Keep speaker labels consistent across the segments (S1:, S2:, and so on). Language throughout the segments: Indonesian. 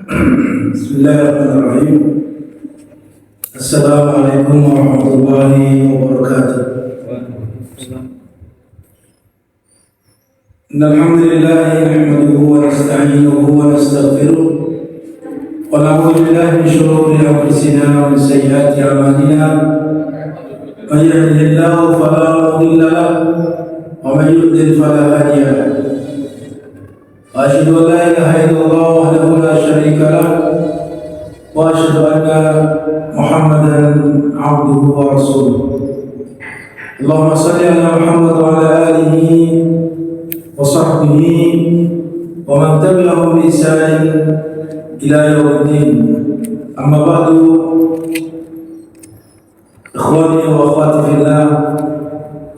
S1: Bismillahirrahmanirrahim. Assalamualaikum warahmatullahi wabarakatuh. Alhamdulillah nahmaduhu wa nasta'inuhu wa nastaghfiruh wa na'udzu billahi min shururi anfusina wa min sayyiati a'malina. May yahdihillahu fala mudilla lahu wa may yudlil fala hadiya lahu. أشهد أن لا إله إلا الله وحده لا شريك له وأشهد أن محمدا عبده ورسوله. اللهم صل على محمد وعلى آله وصحبه ومن تبعهم بإحسان إلى يوم الدين. أما بعد، إخواني وأخواتي في الله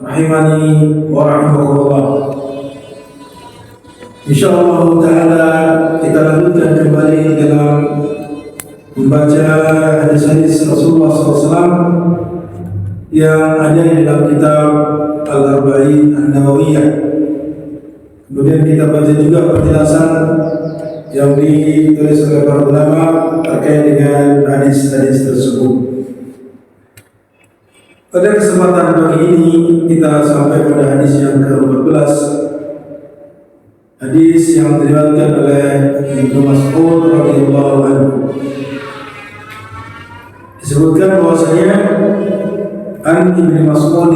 S1: rahimani wa rahimakumullah. Insyaallah ta'ala kita lanjutkan kembali dalam membaca hadis-hadis Rasulullah SAW yang ada di dalam kitab Al-Arba'in An-Nawawiyah. Kemudian kita baca juga penjelasan yang ditulis oleh para ulama terkait dengan hadis-hadis tersebut. Pada kesempatan pagi ini kita sampai pada hadis yang ke-14. Hadis yang diriwayatkan oleh Ibnu Mas'ud radhiyallahu anhu. Disebutkan bahwasanya an Ibnu Mas'ud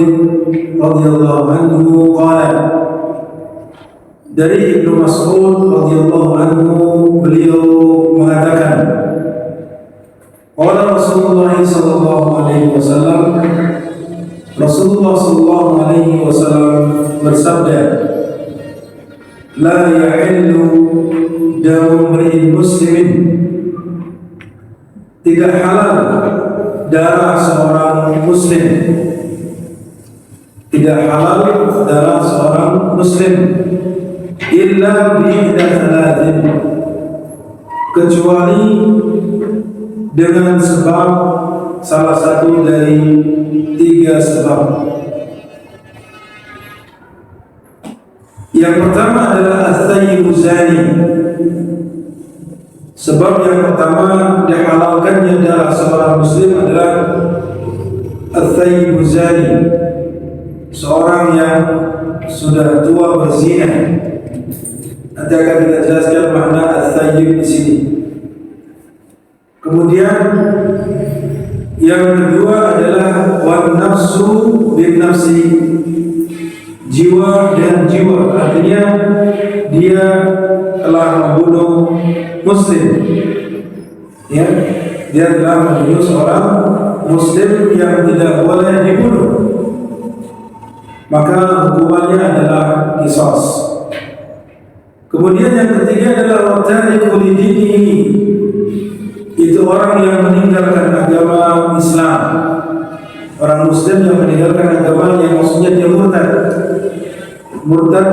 S1: radhiyallahu anhu qala, dari Ibnu Mas'ud radhiyallahu anhu beliau mengatakan, qala Rasulullah sallallahu alaihi wasallam, Rasulullah sallallahu alaihi wasallam bersabda, la yahillu damu imri'in muslimin, tidak halal darah seorang muslim, tidak halal darah seorang muslim illa bi'ihda thalathin, kecuali dengan sebab salah satu dari 3 sebab. Yang pertama adalah as-sayyibu zani. Sebab yang pertama dihalalkannya darah seorang muslim adalah as-sayyibu zani, seorang yang sudah tua berzina. Nanti akan kita jelaskan makna as-sayyib di sini. Kemudian yang kedua adalah wan nafsu bin nafsi, jiwa dan jiwa, artinya dia telah membunuh muslim, ya, dia telah membunuh seorang muslim yang tidak boleh dibunuh, maka hukumannya adalah qisas. Kemudian yang ketiga adalah watariku lidinihi, itu orang yang meninggalkan agama Islam, orang muslim yang meninggalkan agamanya, maksudnya dia murtad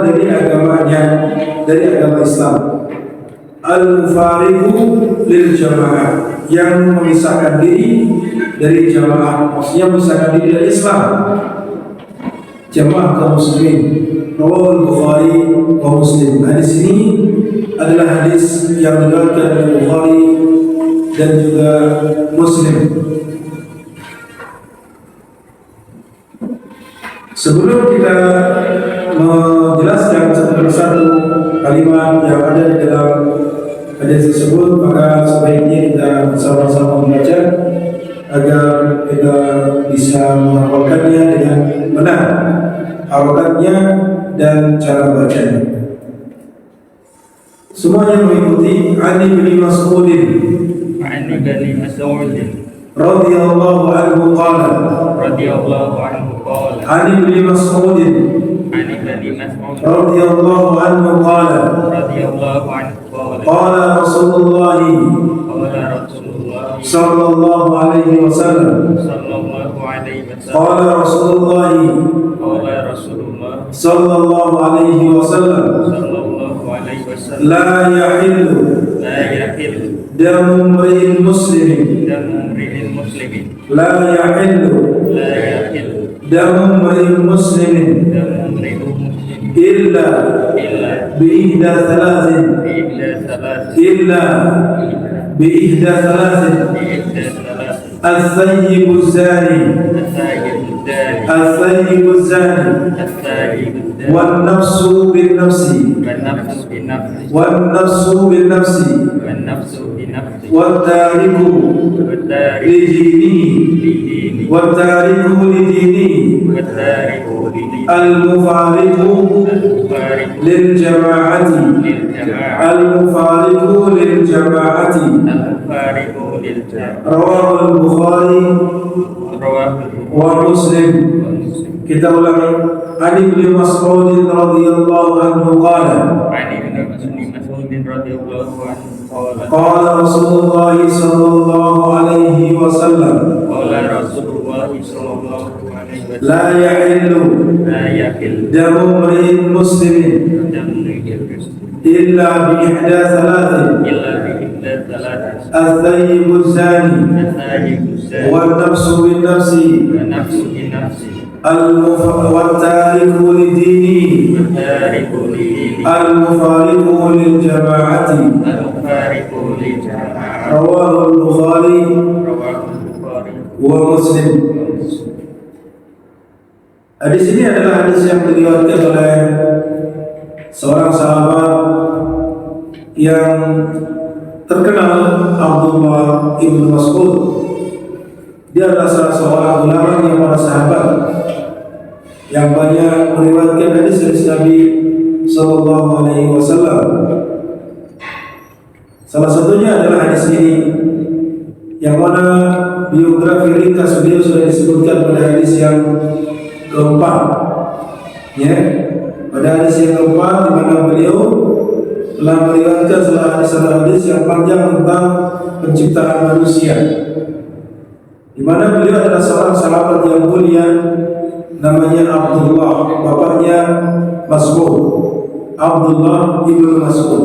S1: dari agamanya, dari agama Islam. Al-mufariqu lil jamaah, yang memisahkan diri dari jamaah, maksudnya memisahkan diri dari Islam, jamaah kaum muslimin. Rawahul Bukhari wa Muslim. Hadis ini adalah hadis yang diriwayatkan oleh Bukhari dan juga Muslim. Sebelum kita menjelaskan satu persatu kalimat yang ada di dalam hadis tersebut, maka sebaiknya kita bersama-sama membaca agar kita bisa menghafalkannya dengan benar, harokatnya dan cara bacanya. Semuanya mengikuti. Ani bin Mas'ud radhiyallahu anhu qala, Ali bin Mas'ud radhiyallahu anhu qala, qala Rasulullah sallallahu alaihi wasallam, qala Rasulullah sallallahu alaihi wasallam, la yahillu damu imri'in muslimin, la yahillu damu imri'in muslimin إلا بإحدى ثلاث إلا بإحدى ثلاث الثيب الزاني والنفس بالنفس والتارك لدينه المفارق للجماعة رواه البخاري ومسلم. Kita ulangi. Ani bin Mas'ud radhiyallahu anhu qala qala Rasulullah sallallahu alaihi wasallam la yahillu damu imri'in muslimin illa bi ihda thalathin الثيب الزاني والنفس بالنفس والتارك لدينه المفارق للجماعة رواه البخاري ومسلم. Hadis ini adalah hadis yang diriwayatkan oleh seorang sahabat yang terkenal, Abdullah ibn Mas'ud. Dia adalah salah seorang ulama yang para sahabat yang banyak meriwayatkan hadis dari Nabi sallallahu alaihi wasallam. Salah satunya adalah hadis ini, yang mana biografi ringkas beliau sudah disebutkan pada hadis yang keempat. Ya, pada hadis yang keempat di mana beliau telah meriwayatkan salah hadis yang panjang tentang penciptaan manusia, di mana beliau adalah seorang sahabat yang mulia, namanya Abdullah, bapaknya Mas'ud, Abdullah ibn Mas'ud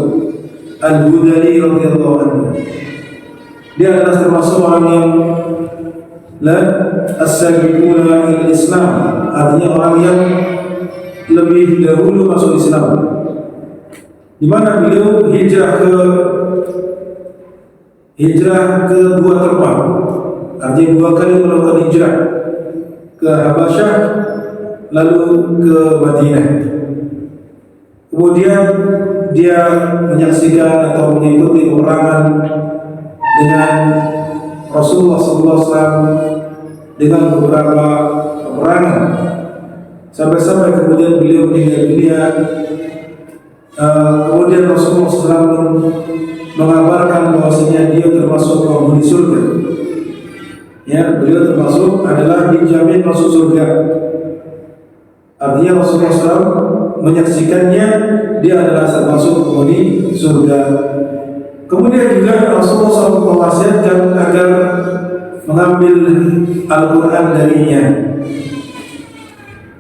S1: Al-Hudali radhiyallahu anhu. Dia adalah termasuk orang yang as-sabiquna ila Islam, artinya orang yang lebih dahulu masuk Islam, di mana beliau hijrah ke dua tempat, artinya dua kali melakukan hijrah, ke Habasyah lalu ke Madinah. Kemudian dia menyaksikan atau mengikuti peperangan dengan Rasulullah SAW dengan beberapa peperangan, sampai kemudian beliau meninggal dunia. Kemudian Rasulullah SAW mengabarkan bahwasanya dia termasuk penghuni surga. Ya, beliau termasuk adalah dijamin masuk surga. Artinya Rasulullah SAW menyaksikannya, dia adalah termasuk penghuni surga. Kemudian juga Rasulullah SAW mewasiatkan agar mengambil Al-Quran darinya,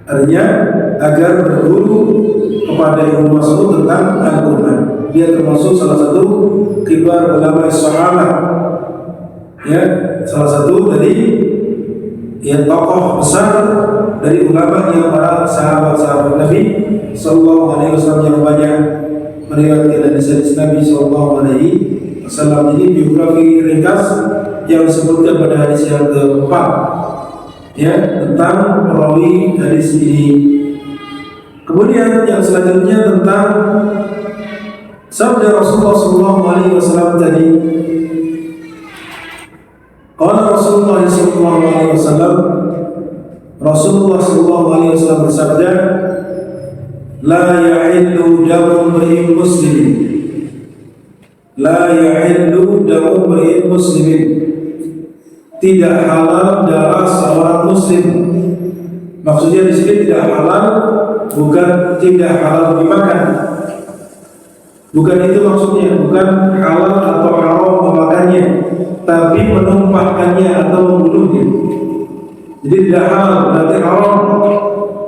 S1: artinya agar berguru kepada Ibnu Mas'ud tentang Al-Quran. Dia termasuk salah satu kibar ulama sahabat, ya, salah satu dari tokoh besar dari ulama yang para sahabat-sahabat Nabi sallallahu alaihi wasallam yang banyak meriwayatkan hadis Nabi sallallahu alaihi wasallam. Ini biografi ringkas yang disebutkan pada hadis yang keempat, ya, tentang perawi hadis ini. Kemudian yang selanjutnya tentang sabda Rasulullah sallallahu alaihi wasallam tadi. Qala Rasulullah sallallahu alaihi wasallam, Rasulullah sallallahu alaihi wasallam bersabda, la yahillu damu imri'in muslimin, la yahillu damu imri'in muslimin, tidak halal darah seorang muslim. Maksudnya di sini tidak halal bukan tidak halal dimakan, bukan itu maksudnya, bukan halal atau haram memakannya, tapi menumpahkannya atau membunuhnya. Jadi tidak halal berarti haram.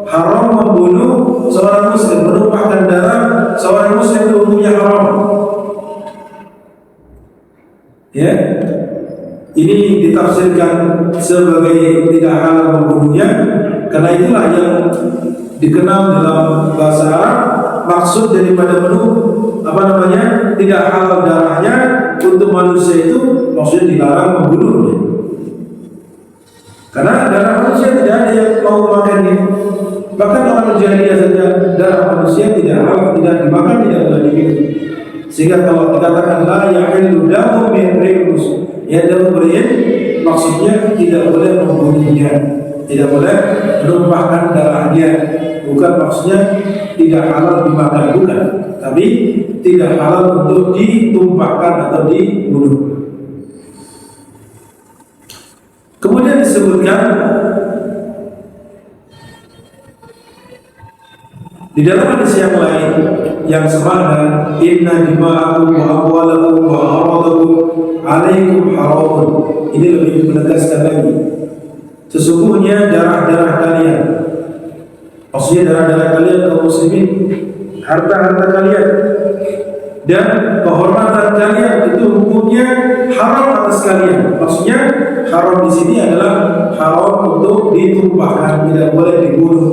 S1: Haram membunuh seorang muslim, menumpahkan darah seorang muslim itu hukumnya haram. Ya, ini ditafsirkan sebagai tidak halal membunuhnya, karena itulah yang dikenal dalam bahasa Arab, maksud daripada menu tidak halal darahnya untuk manusia itu maksudnya dilarang membunuhnya. Karena darah manusia tidak ada yang mau makannya. Bahkan orang jahiliyah saja darah manusia tidak halal, tidak dimakan, tidak boleh diminum. Sehingga kalau dikatakan la yahillu damu bi'rin muslim, ya damu beriin maksudnya tidak boleh membunuhnya, tidak boleh menumpahkan darahnya. Bukan maksudnya tidak halal dimakan, bukan, tapi tidak halal untuk ditumpahkan atau dibunuh. Kemudian disebutkan di dalam hadis yang lain yang semakna, inna dima'akum wa amwalakum wa aradakum alaikum haramun. Ini lebih menegaskan lagi, sesungguhnya darah-darah kalian, maksudnya darah-darah kalian kaum muslimin, harta-harta kalian dan kehormatan kalian itu hukumnya haram atas kalian. Maksudnya haram di sini adalah haram untuk ditumpahkan, tidak boleh dibunuh.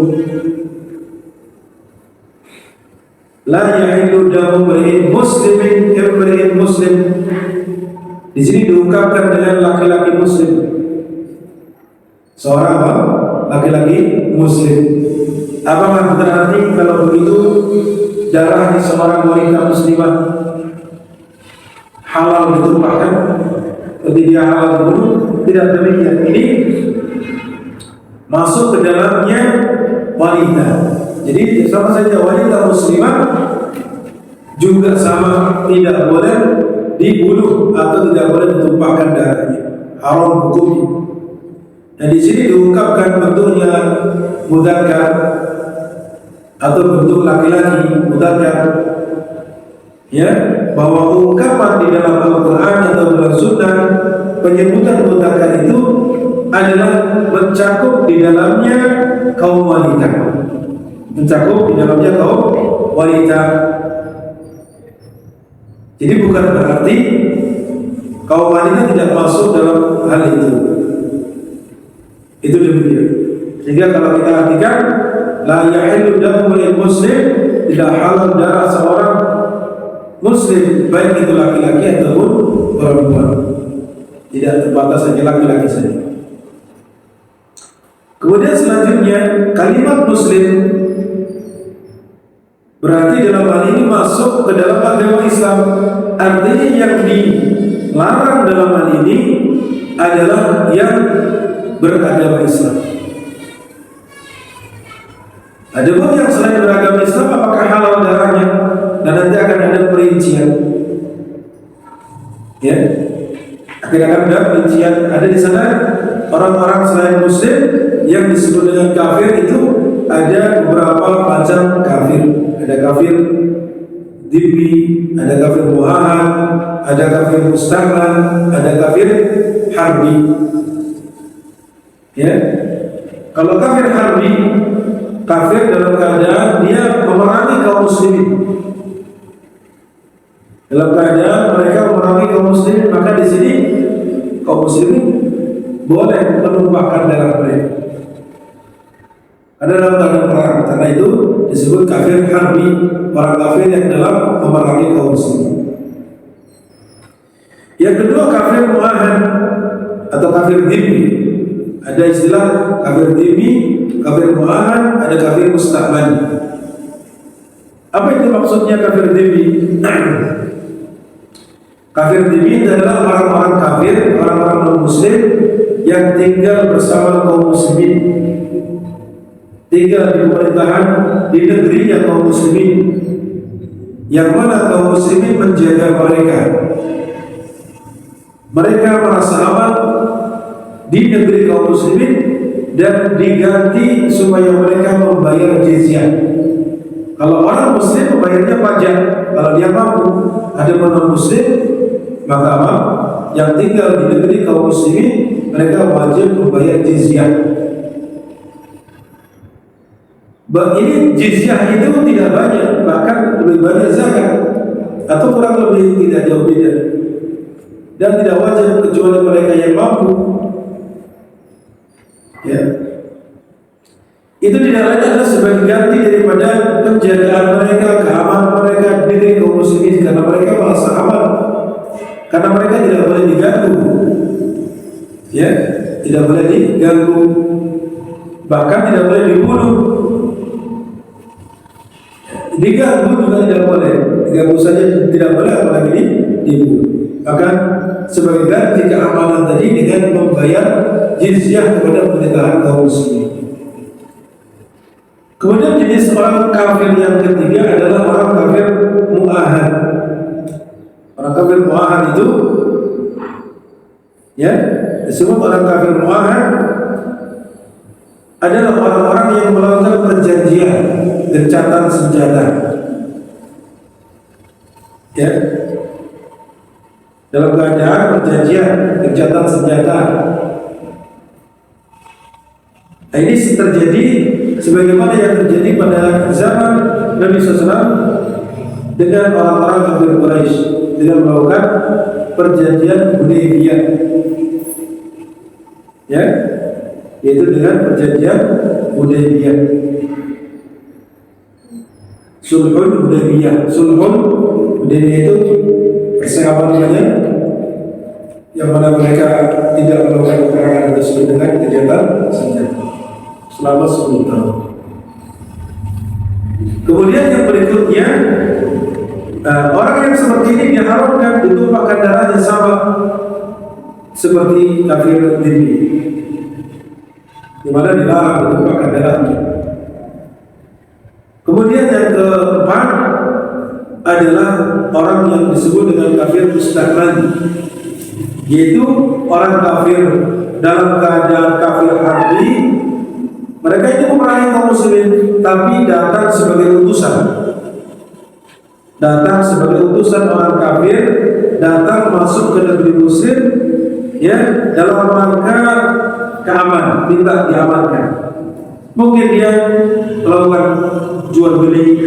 S1: La yahillu damu imri'in muslimin imri'in muslim. Di sini diungkapkan dengan laki-laki muslim. Seorang apa? Laki-laki muslim. Apakah berarti kalau begitu darah di seorang wanita muslimah halal ditumpahkan? Jadi dia halal dibunuh? Tidak demikian. Ini masuk ke dalamnya wanita. Jadi sama saja wanita muslimah juga sama tidak boleh dibunuh atau tidak boleh ditumpahkan darahnya, haram hukumnya. Dan di sini diungkapkan bentuknya mudzakkar atau bentuk laki-laki mudzakkar, ya, bahwa ungkapan di dalam Al-Quran atau dalam Sunnah penyebutan mudzakkar itu adalah mencakup di dalamnya kaum wanita, mencakup di dalamnya kaum wanita. Jadi bukan berarti kaum wanita tidak masuk dalam hal itu. Itu demikian. Sehingga kalau kita artikan la yahillu damu muslim, tidak halal darah seorang muslim, baik itu laki-laki ataupun perempuan. Tidak terbatas hanya laki-laki saja. Kemudian selanjutnya kalimat muslim berarti dalam hal ini masuk ke dalam agama Islam. Artinya yang dilarang dalam hal ini adalah yang beragama Islam. Adapun yang selain beragama Islam, apakah halal darahnya? Dan nanti akan ada perincian. Ya, akan ada perincian. Ada di sana orang-orang selain Muslim yang disebut dengan kafir itu ada beberapa macam kafir. Ada kafir dhimmi, ada kafir muahad, ada kafir musta'man, ada kafir harbi. Ya, kalau kafir harbi, kafir dalam keadaan dia memerangi kaum muslimin. Dalam keadaan mereka memerangi kaum muslimin, maka di sini kaum muslimin boleh menumpahkan darah mereka. Ada dalam keadaan perang, karena itu disebut kafir harbi, orang kafir yang dalam memerangi kaum muslimin. Yang kedua kafir muahad atau kafir dhimmi. Ada istilah kafir dhimmi, kafir muahad, ada kafir musta'man. Apa itu maksudnya kafir dhimmi? Kafir dhimmi adalah orang-orang kafir, orang-orang non-muslim yang tinggal bersama kaum muslimin, tinggal di pemerintahan di negerinya kaum muslimin, yang mana kaum muslimin menjaga mereka. Mereka merasa aman di negeri kaum muslimin dan diganti supaya mereka membayar jizyah. Kalau orang muslim membayarnya pajak, kalau dia mampu. Ada non muslim, maka apa? Yang tinggal di negeri kaum muslimin, mereka wajib membayar jizyah. Ini jizyah itu tidak banyak, bahkan lebih banyak zakat, atau kurang lebih tidak jauh beda. Dan tidak wajib kecuali mereka yang mampu. Ya. itu tidak lain adalah sebagai ganti daripada penjagaan mereka, keamanan mereka diri kaum muslimin, karena mereka merasa aman, karena mereka tidak boleh diganggu, ya, tidak boleh diganggu, bahkan tidak boleh dibunuh. Diganggu juga tidak boleh, diganggu saja tidak boleh, apalagi dibunuh. Maka sebagai ganti keamanan tadi dengan membayar jizyah kepada pemerintahan kaum muslimin. Kemudian jenis orang kafir yang ketiga adalah orang kafir mu'ahad. Orang kafir mu'ahad itu, ya, disebut orang kafir mu'ahad adalah orang-orang yang melakukan perjanjian gencatan senjata, ya, dalam keadaan perjanjian gencatan senjata. Nah, ini terjadi sebagaimana yang terjadi pada zaman Nabi SAW dengan orang-orang kafir Quraisy dengan melakukan perjanjian Hudaybiyah, ya, yaitu dengan perjanjian Hudaybiyah, Sulhul Hudaybiyah. Sulhul Hudaybiyah itu persahabatan yang mana mereka tidak melakukan peperangan tersebut dengan gencatan senjata selama 10 tahun. Kemudian yang berikutnya, orang yang seperti ini diharapkan ditumpahkan darahnya sama seperti kafir dhimmi, di mana dilarang ditumpahkan darahnya. Kemudian yang keempat adalah orang yang disebut dengan kafir mustahman, yaitu orang kafir dalam keadaan kafir harbi. Mereka itu memerangi kaum muslimin, tapi datang sebagai utusan. Datang sebagai utusan orang kafir, datang masuk ke negeri muslim, ya, dalam rangka keamanan, minta diamankan. Mungkin dia melakukan jual beli,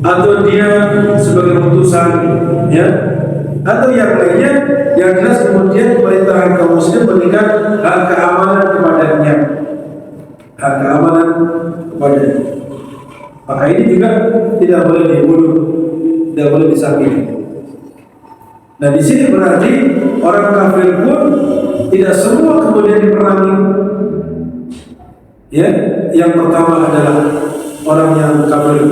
S1: atau dia sebagai utusan, ya, atau yang lainnya. Yang jelas kemudian pemerintahan kaum muslim memberikan hak keamanan kepadanya, hak keamanan kepadanya. Maka ini juga tidak boleh dibunuh, tidak boleh disakiti. Nah, di sini berarti orang kafir pun tidak semua kemudian diperangi. Ya, yang pertama adalah orang yang kafir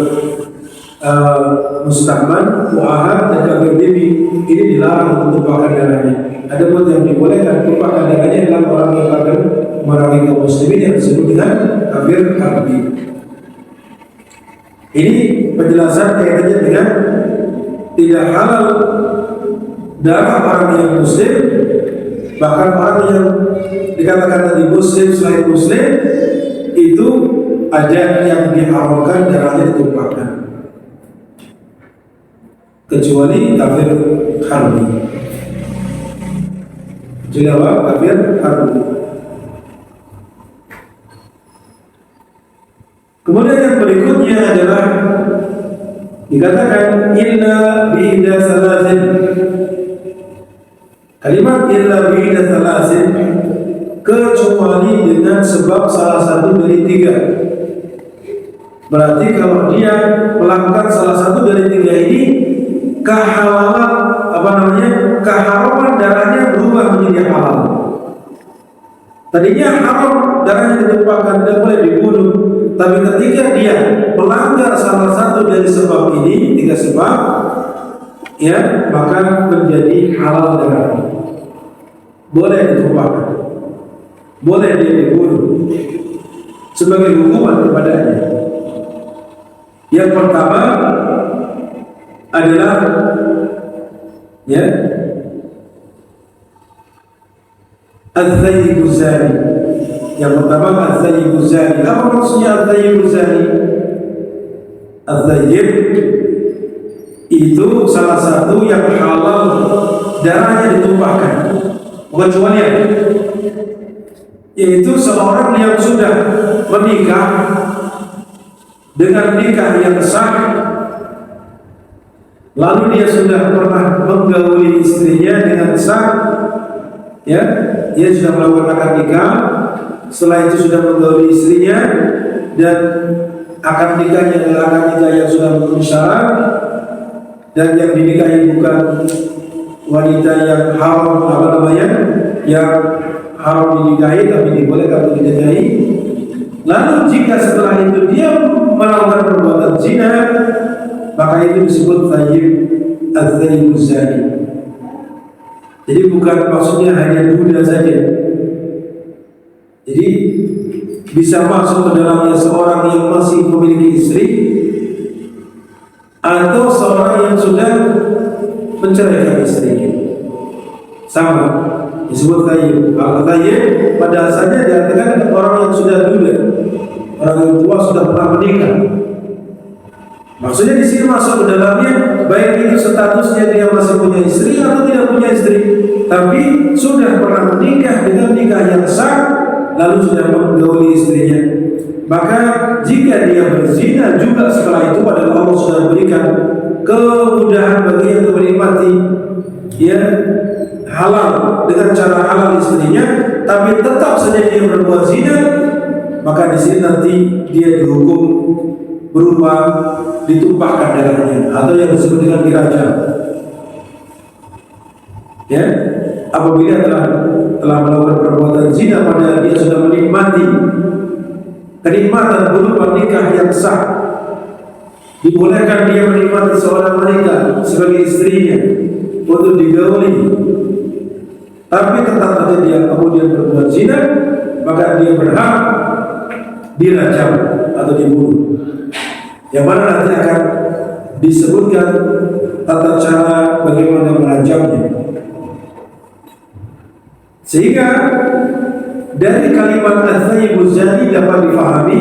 S1: mustahman, mu'ahad, dan kafir dhimmi. Ini dilarang untuk tumpahkan darahnya. Ada pun yang dibolehkan tumpahkan darahnya adalah orang yang kafir memerangi kaum muslimin yang disebut dengan kafir harbi. Ini penjelasan kaitannya dengan tidak halal darah orang yang muslim, bahkan orang yang dikatakan tadi muslim selain muslim itu ada yang diharamkan darahnya ditumpahkan, kecuali kafir harbi. Kecuali apa? Kafir harbi. Kemudian yang berikutnya adalah dikatakan illa bi'ida salasin. Kalimat illa bi'ida salasin, kecuali dengan sebab salah satu dari 3. Berarti kalau dia melakukan salah satu dari 3 ini, keharaman darahnya berubah menjadi halal. Tadinya haram darahnya ditumpahkan, tidak boleh dibunuh. Tapi ketika dia melanggar salah satu dari sebab ini, 3 sebab, ya, maka menjadi halal darahnya. Boleh ditumpahkan, boleh dia dibunuh sebagai hukuman kepadanya. Yang pertama adalah, ya, az-zayyibu zani. Yang pertama az-zayyibu zani. Apa maksudnya az-zayyibu zani? Az-zayyib itu salah satu yang halal darahnya ditumpahkan, pengecualian, yaitu seorang yang sudah menikah dengan nikah yang sah, lalu dia sudah pernah menggauli istrinya dengan sah, ya, dia sudah melakukan akad nikah, setelah itu sudah menggauli istrinya dan akad nikahnya adalah akad nikah yang sudah memenuhi syarat, dan yang dinikahi bukan wanita yang haram, yang haram dinikahi tapi dibolehkan untuk dinikahi. Lalu jika setelah itu dia melakukan perbuatan zina, maka itu disebut thayyib az-zayyibuz zani. Jadi bukan maksudnya hanya duda saja. Jadi bisa masuk ke dalamnya seorang yang masih memiliki istri atau seorang yang sudah menceraikan istrinya. Sama, disebut thayyib. Kalau thayyib pada asalnya diartikan orang yang sudah duda, orang yang tua sudah pernah menikah. Maksudnya di sini masuk ke dalamnya baik itu statusnya dia masih punya istri atau tidak punya istri, tapi sudah pernah menikah dengan nikah yang sah, lalu sudah menggauli istrinya. Maka jika dia berzina juga setelah itu, padahal Allah sudah berikan kemudahan bagi yang menikmati ya halal dengan cara halal istrinya, tapi tetap saja dia berbuat zina, maka di sini nanti dia dihukum berupa ditumpahkan darahnya atau yang disebut dengan dirajam. Ya, apabila telah melakukan perbuatan zina padahal dia sudah menikmati kenikmatan berupa nikah yang sah, dibolehkan dia menikmati seorang wanita sebagai istrinya untuk digauli, tapi tetap saja dia kemudian berbuat zina, maka dia berhak dirajam atau dibunuh. Yang mana nanti akan disebutkan tata cara bagaimana merajamnya. Sehingga dari kalimat az-zayyibuz zani dapat difahami,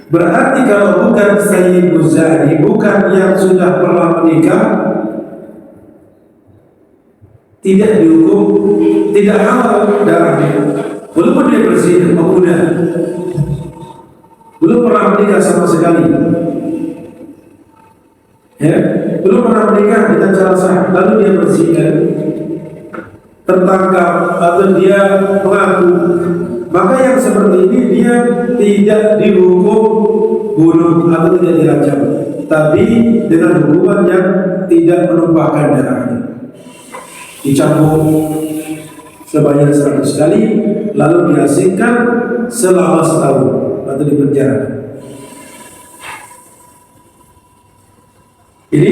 S1: berarti kalau bukan zayyibuz zani, bukan yang sudah pernah menikah, tidak dihukum, tidak halal darahnya, walaupun dia berzina, pemuda, belum pernah menikah sama sekali, ya, belum pernah menikah dengan cara sah, lalu dia berzina, tertangkap atau dia mengaku, maka yang seperti ini dia tidak dihukum bunuh atau tidak dirajam, tapi dengan hukuman yang tidak menumpahkan darahnya, dicambuk sebanyak 100 kali, lalu diasingkan selama setahun atau di penjara. Ini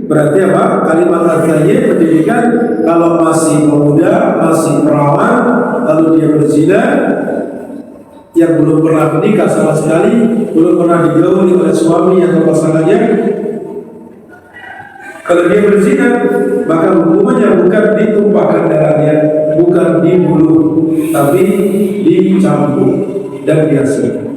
S1: berarti apa? Kalimat az-zayyib pendidikan kalau masih pemuda, masih perawan, lalu dia berzina, yang belum pernah menikah sama sekali, belum pernah digauli oleh suami atau pasangannya, kalau dia berzina, maka hukumannya bukan ditumpahkan darahnya, bukan dibunuh, tapi dicambuk dan diasingkan.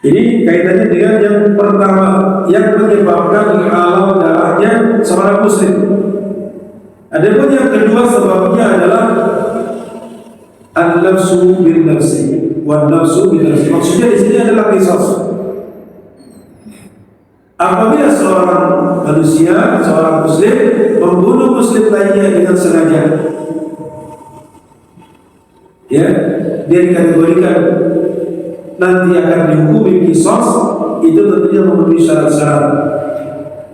S1: Ini kaitannya dengan yang pertama yang menyebabkan halal darahnya seorang muslim. Adapun yang kedua sebabnya adalah an-nafsu bin nafsi wan nafsu bin nafsi. Maksudnya di sini adalah qisas. Apabila seorang manusia, seorang muslim membunuh muslim lainnya dengan sengaja, ya, dia dikategorikan nanti akan dihukumi qisas, itu tentunya memenuhi syarat-syarat.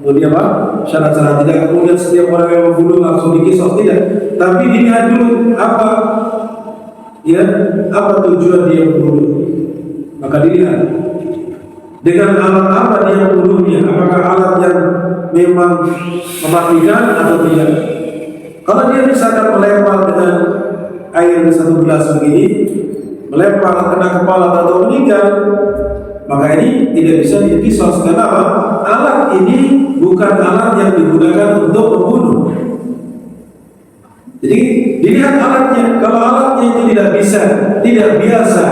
S1: Kemudian apa? Syarat-syarat, tidak kemudian setiap orang yang membunuh langsung diqisas, tidak. Tapi dilihat dulu apa, ya, apa tujuan dia membunuh. Maka dilihat dengan alat apa dia membunuhnya, apakah alat yang memang mematikan atau tidak. Kalau dia misalkan melempar dengan air satu gelas begini, melempar kena kepala atau meninggal, maka ini tidak bisa diqisas. Karena apa? Alat ini bukan alat yang digunakan untuk membunuh. Jadi dilihat alatnya. Kalau alatnya itu tidak bisa, tidak biasa,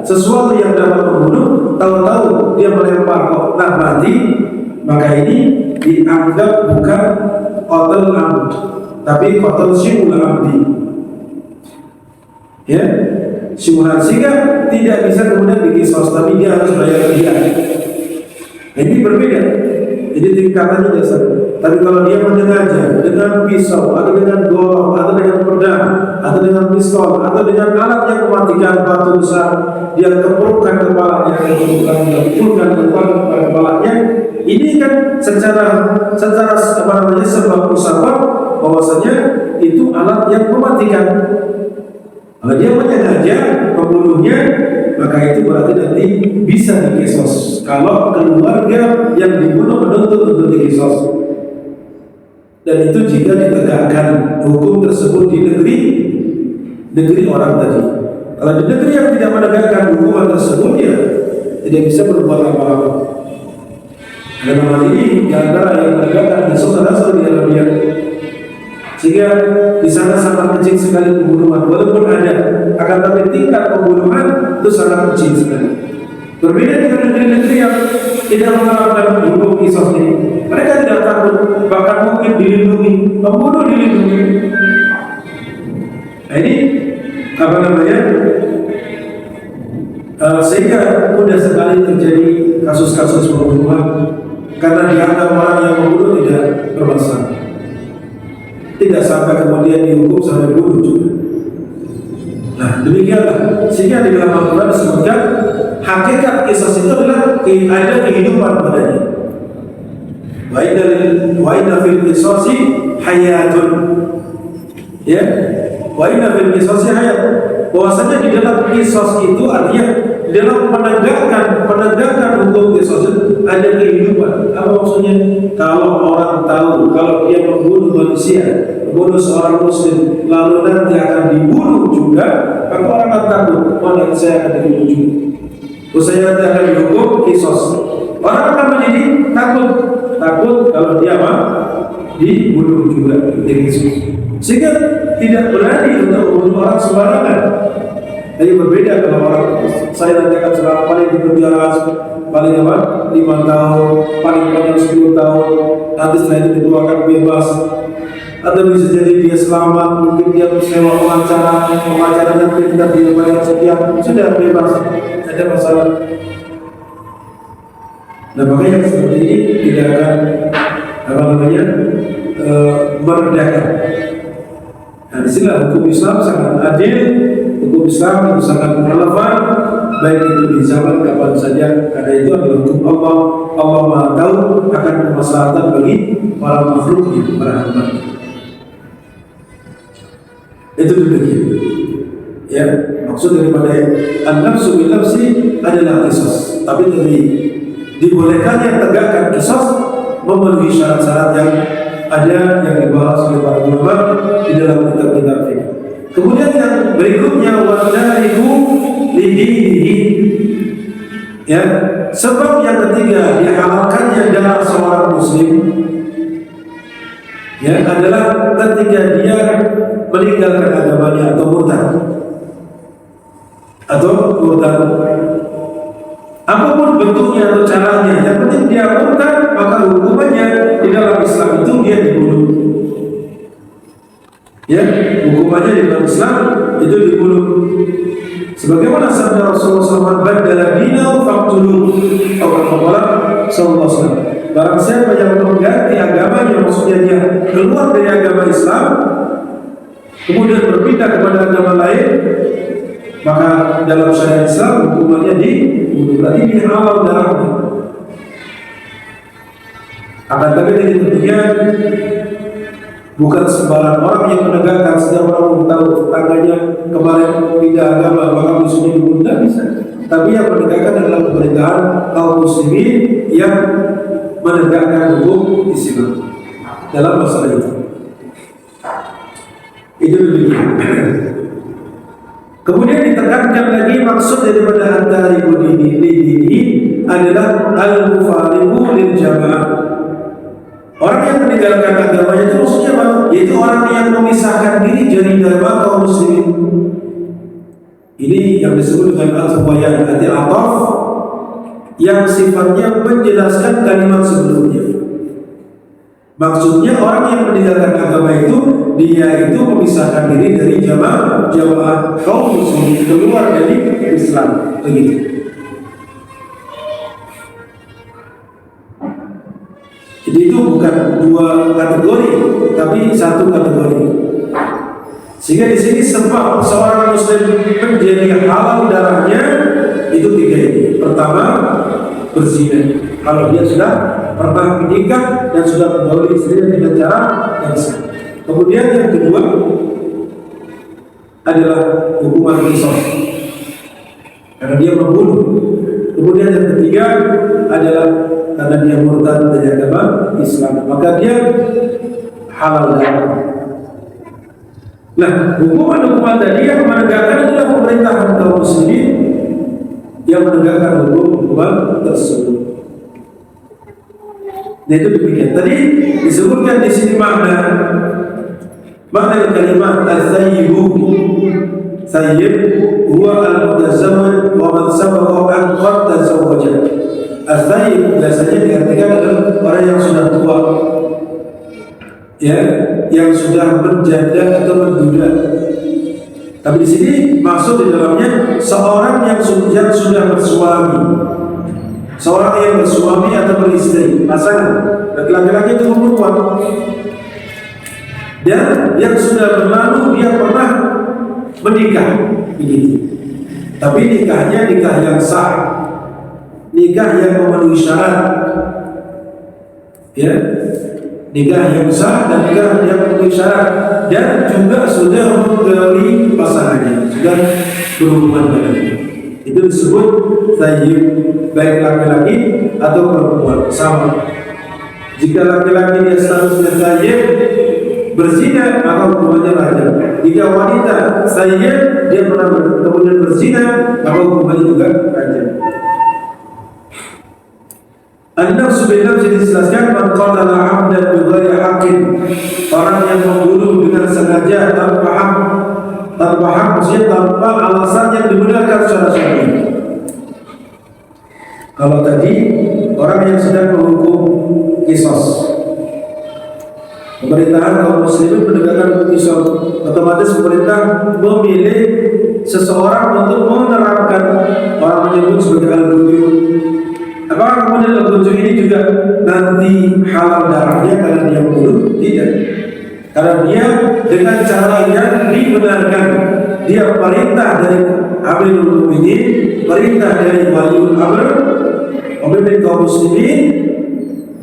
S1: sesuatu yang dapat membunuh, tahu-tahu dia melempar kok mati, maka ini dianggap bukan qatl amd, tapi qatl syibhul amdi. Ya, syubhat, sehingga tidak bisa kemudian diqisas, tapi dia harus bayar dia. Nah, ini berbeda. Jadi tingkatannya dasar. Tapi kalau dia menyengaja dengan pisau, atau dengan golok, atau dengan pedang, atau atau dengan pistol, atau dengan alat yang mematikan batu besar, dia kepulkan kepalanya, kepulkan kepalanya. Ini kan secara sebab musabab bahwasanya itu alat yang mematikan. Kalau dia menyengaja membunuhnya, maka itu berarti nanti bisa dikisos. Kalau keluarga yang dibunuh menuntut untuk dikisos, dan itu jika ditegakkan hukum tersebut di negeri orang tadi. Kalau di negeri yang tidak menegakkan hukuman tersebut, ya tidak bisa berbuat apa-apa. Dalam hal ini di antara yang menegakkan kisos adalah Saudi Arabia, sehingga di sana sangat kecil sekali pembunuhan. Walaupun ada, akan tapi tingkat pembunuhan itu sangat kecil sekali. Berbeda dengan negeri-negeri yang tidak menerapkan hukum kisos ini. Mereka tidak takut, bahkan mungkin dilindungi, pembunuh dilindungi. Nah, ini apa namanya? Sehingga mudah sekali terjadi kasus-kasus pembunuhan karena dianggap orang yang membunuh tidak bermasalah. Tidak sampai kemudian dihukum sampai bunuh juga. Nah, demikianlah. Sehingga di dalam Al-Quran disebutkan hakikat kisah itu adalah ada kehidupan padanya. Wa inna fil qisasi hayatun. Ya. Wa inna fil qisasi hayat. Bahwasanya di dalam qisas itu artinya di dalam penegakan hukum qisas itu ada kehidupan. Apa maksudnya? Kalau orang tahu kalau dia membunuh manusia, membunuh seorang muslim, lalu nanti akan dibunuh juga, maka orang akan takut, oh nanti saya akan dibunuh juga. Saya nanti akan dihukum qisas. Orang akan menjadi takut kalau dia dibunuh juga. Sehingga tidak berani untuk membunuh orang sembarangan. Jadi berbeda kalau orang saya nanti akan selama paling di penjara paling 5 tahun, paling banyak 10 tahun, nanti setelah itu dikeluarkan bebas. Atau bisa jadi dia selamat, mungkin dia sewa pengacara nanti tidak dia bayar sekian, sudah bebas, ada masalah. Nah, makanya seperti ini tidak akan meredakan. Nah, disinilah hukum Islam sangat adil, hukum Islam itu sangat relevan, baik itu di zaman kapan saja, karena itu adalah hukum Allah. Allah Maha tahu akan kemaslahatan bagi para makhluknya, para hamba. Itu demikian. Ya, maksud daripada an-nafsu bil nafsi adalah qisas, tapi tadi dibolehkannya tegakkan qisas memenuhi syarat-syarat yang ada yang dibahas oleh para ulama di dalam kitab-kitab fikih. Kemudian yang berikutnya wadaihu lidinihi. Ya, sebab yang ketiga dihalalkannya darah seorang muslim ya adalah ketika dia meninggalkan agamanya atau murtad. Apapun bentuknya atau caranya, yang penting dia murtad, maka hukumannya di dalam Islam itu dia dibunuh. Ya, hukumannya di dalam Islam itu dibunuh. Sebagaimana sabda Rasulullah SAW, "Badala dinahu faqtuluhu." Sallallahu alaihi wasallam. Barang siapa yang mengganti agamanya, maksudnya dia keluar dari agama Islam, kemudian berpindah kepada agama lain, maka dalam syariat Islam hukumannya dibunuh. Berarti ini halal darahnya. Akan tapi ini tentunya bukan sembarang orang yang menegakkan. Setiap orang tahu tetangganya kemarin pindah agama maka musuhnya dibunuh, tidak bisa. Tapi yang menegakkan adalah pemerintahan kaum muslimin yang menegakkan hukum Islam dalam masalah itu. Itu demikian. Kemudian ditekankan lagi maksud daripada at-tariku dini adalah al-mufariqu lil jamaah. Orang yang meninggalkan agamanya itu maksudnya apa? Yaitu orang yang memisahkan diri dari jamaah kaum muslimin. Ini yang disebut dengan al-fuwayan, al-ataf, yang sifatnya menjelaskan kalimat sebelumnya. Maksudnya orang yang meninggalkan agama itu, dia itu memisahkan diri dari jamaah kaum muslimin, keluar dari Islam, begitu. Jadi itu bukan dua kategori, tapi satu kategori. Sehingga di sini sebab seorang muslim menjadi halal darahnya itu 3 ini. Pertama, berzina. Kalau dia sudah pernah menikah dan sudah membawa istrinya dengan cara yang sah. Kemudian yang kedua adalah hukuman qisas karena dia membunuh. Kemudian yang ketiga adalah karena dia murtad dari agama Islam, maka dia halal darah. Nah, hukuman-hukuman tadi yang menegakkan adalah pemerintahan kaum muslimin yang menegakkan hukuman tersebut. Nah, itu demikian. Tadi disebutkan di sini makna kalimat al-thayyibu. Thayyib huwa al-mutazawwij wa man sabaqa an qad tazawwaja. Al-thayyib biasanya diartikan adalah orang yang sudah tua, ya, yang sudah berjanda atau berduda. Tapi di sini maksud di dalamnya seorang yang sudah bersuami, seorang yang bersuami atau beristri, pasangan laki-laki itu perempuan, dan yang sudah berlalu dia pernah menikah, begitu. Tapi nikahnya nikah yang sah, nikah yang memenuhi syarat, ya. Nikah yang sah dan nikah yang memenuhi syarat, dan juga sudah menggali pasangannya, sudah berhubungan dengannya. Itu disebut thayyib, baik laki-laki atau perempuan sama. Jika laki-laki dia statusnya thayyib berzina, maka hukumannya rajam. Jika wanita thayyib dia pernah kemudian berzina, maka hukumannya juga rajam. An-nafsu bin-nafsi dijelaskan man qatala 'amdan bighairi haqqin, orang yang membunuh dengan sengaja tanpa hak. Tanpa hak maksudnya tanpa alasan yang dibenarkan secara syar'i. Kalau tadi orang yang sedang menghukum qisas, pemerintahan kaum muslimin menegakkan qisas, otomatis pemerintah memilih seseorang untuk menerapkan, orang menyebut sebagai al-hudud. Apakah kemudian al-hudud ini juga nanti halal darahnya karena dia membunuh? Tidak. Karena dia dengan cara yang dibenarkan, dia perintah dari Amirul Mukminin, perintah dari Waliul Amr, pemimpin kaum muslimin,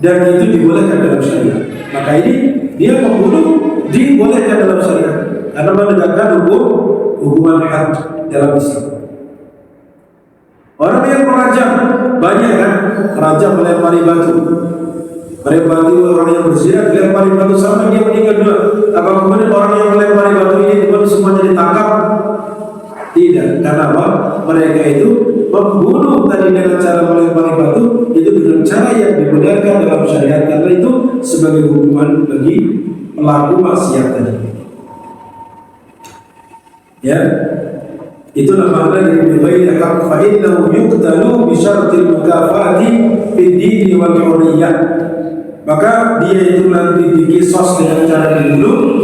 S1: dan itu dibolehkan dalam syariat. Maka ini dia membunuh dibolehkan dalam syariat karena menegakkan hukuman had dalam Islam. Orang yang merajam banyak kan, merajam melempari batu. Melempari orang yang berzina dilempari batu sampai dia meninggal dua. Apa kemudian orang yang melempari batu ini kemudian semuanya ditangkap? Tidak. Karena apa? Mereka itu membunuh tadi dengan cara melempari batu itu dengan cara yang dibenarkan dalam syariat, karena itu sebagai hukuman bagi pelaku maksiat tadi. Ya, itulah makna dari bighairi haqq fa innahu yuqtalu bi syartil mukafati fid din wal hurriyah. Maka dia itu nanti dikisos dengan cara dibunuh,